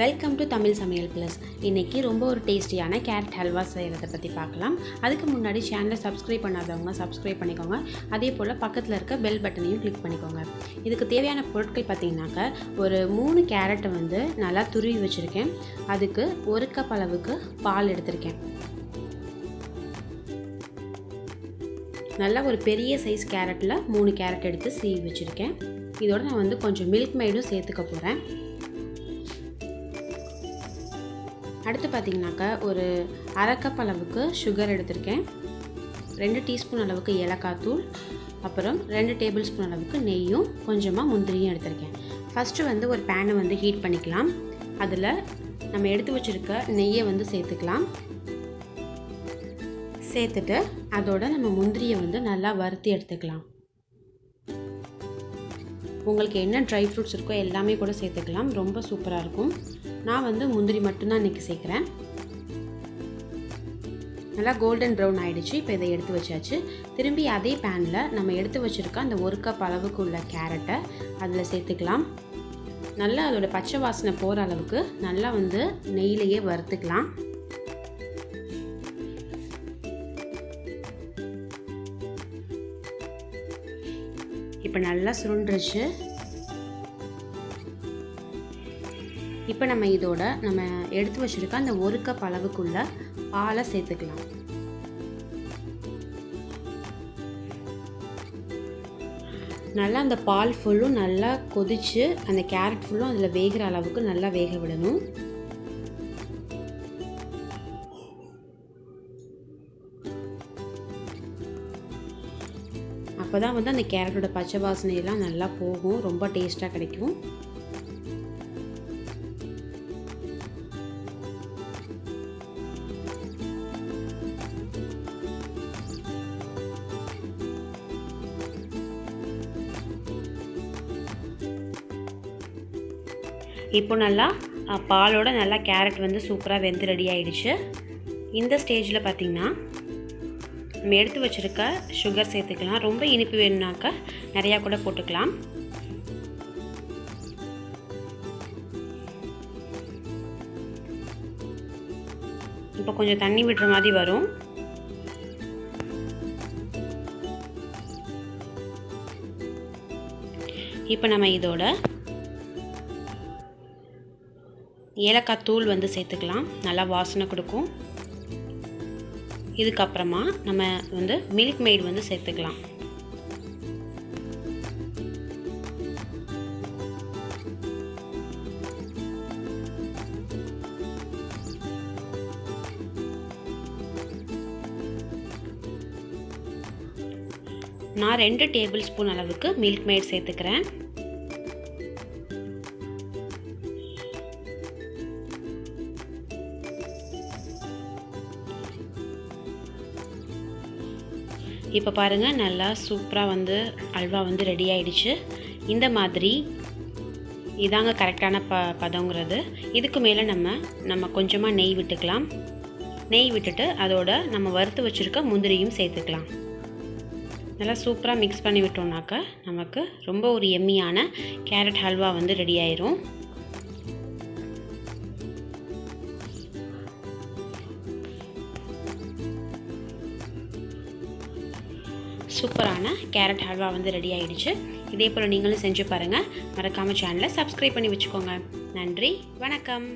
Welcome to Tamil சமையல் plus. இன்றைக்கி ரொம்ப ஒரு டேஸ்டியான கேரட் ஹல்வா செய்கிறத பற்றி பார்க்கலாம். அதுக்கு முன்னாடி சேனலை சப்ஸ்கிரைப் பண்ணாதவங்க சப்ஸ்கிரைப் பண்ணிக்கோங்க. அதே போல் பக்கத்தில் இருக்க பெல் பட்டனையும் கிளிக் பண்ணிக்கோங்க. இதுக்கு தேவையான பொருட்கள் பார்த்திங்கனாக்கா, ஒரு 3 கேரட்டை நல்லா துருவி வச்சுருக்கேன். அதுக்கு 1 கப் அளவுக்கு பால் எடுத்திருக்கேன். நல்லா ஒரு பெரிய சைஸ் கேரட்டில் 3 கேரட் எடுத்து சீவி வச்சுருக்கேன். இதோட நான் கொஞ்சம் மில்க் மெய்டும் சேர்த்துக்க போகிறேன். அடுத்து பார்த்திங்கனாக்கா, ஒரு 1/2 கப் அளவுக்கு சுகர் எடுத்திருக்கேன். 2 டீஸ்பூன் அளவுக்கு ஏலக்காய் தூள், அப்புறம் 2 டேபிள் ஸ்பூன் அளவுக்கு நெய்யும் கொஞ்சமாக முந்திரியும் எடுத்திருக்கேன். ஃபஸ்ட்டு ஒரு பேனை ஹீட் பண்ணிக்கலாம். அதில் நம்ம எடுத்து வச்சுருக்க நெய்யை சேர்த்துக்கலாம். சேர்த்துட்டு அதோட நம்ம முந்திரியை நல்லா வறுத்து எடுத்துக்கலாம். உங்களுக்கு என்ன ட்ரை ஃப்ரூட்ஸ் இருக்கோ எல்லாமே கூட சேர்த்துக்கலாம். ரொம்ப சூப்பராக இருக்கும். நான் முந்திரி மட்டும்தான் இன்றைக்கி சேர்க்குறேன். நல்லா கோல்டன் ப்ரௌன் ஆகிடுச்சு. இப்போ இதை எடுத்து வச்சாச்சு. திரும்பி அதே பேனில் நம்ம எடுத்து வச்சுருக்க அந்த 1 கப் அளவுக்கு உள்ள கேரட்டை அதில் சேர்த்துக்கலாம். நல்லா அதோட பச்சை வாசனை போகிற அளவுக்கு நல்லா நெய்யிலேயே வறுத்துக்கலாம். இப்போ நல்லா சுருண்டுருச்சு. இப்போ நம்ம இதோட எடுத்து வச்சுருக்க அந்த 1 கப் அளவுக்குள்ள பாலை சேர்த்துக்கலாம். நல்லா அந்த பால் ஃபுல்லும் நல்லா கொதித்து அந்த கேரட் ஃபுல்லும் அதில் வேகிற அளவுக்கு நல்லா வேக விடணும். அப்போ தான் அந்த கேரட்டோட பச்சை வாசனையெல்லாம் நல்லா போகும். ரொம்ப டேஸ்ட்டாக கிடைக்கும். இப்போ நல்லா பாலோட நல்லா கேரட் சூப்பராக வெந்து ரெடி ஆகிடுச்சு. இந்த ஸ்டேஜில் பார்த்திங்கன்னா நம்ம எடுத்து வச்சுருக்க சுகர் சேர்த்துக்கலாம். ரொம்ப இனிப்பு வேணும்னாக்கா நிறையா கூட போட்டுக்கலாம். இப்போ கொஞ்சம் தண்ணி விடுற மாதிரி வரும். இப்போ நம்ம இதோட ஏலக்காய் தூள் சேர்த்துக்கலாம். நல்லா வாசனை கொடுக்கும். இதுக்கப்புறமா நம்ம மில்க் மெய்டு சேர்த்துக்கலாம். நான் 2 டேபிள் ஸ்பூன் அளவுக்கு மில்க் மெய்டு சேர்த்துக்கிறேன். இப்போ பாருங்கள், நல்லா சூப்பராக அல்வா ரெடி ஆகிடுச்சு. இந்த மாதிரி இதாங்க கரெக்டான பதங்கிறது. இதுக்கு மேலே நம்ம கொஞ்சமாக நெய் விட்டுக்கலாம். நெய் விட்டுட்டு அதோட நம்ம வறுத்து வச்சுருக்க முந்திரியும் சேர்த்துக்கலாம். நல்லா சூப்பராக மிக்ஸ் பண்ணி விட்டோம்னாக்கா நமக்கு ரொம்ப ஒரு எம்மியான கேரட் ஹல்வா ரெடி ஆயிரும். சூப்பரான கேரட் ஹல்வா ரெடி ஆகிடுச்சு. இதே போல் நீங்களும் செஞ்சு பாருங்கள். மறக்காமல் சேனலை சப்ஸ்கிரைப் பண்ணி வச்சுக்கோங்க. நன்றி, வணக்கம்.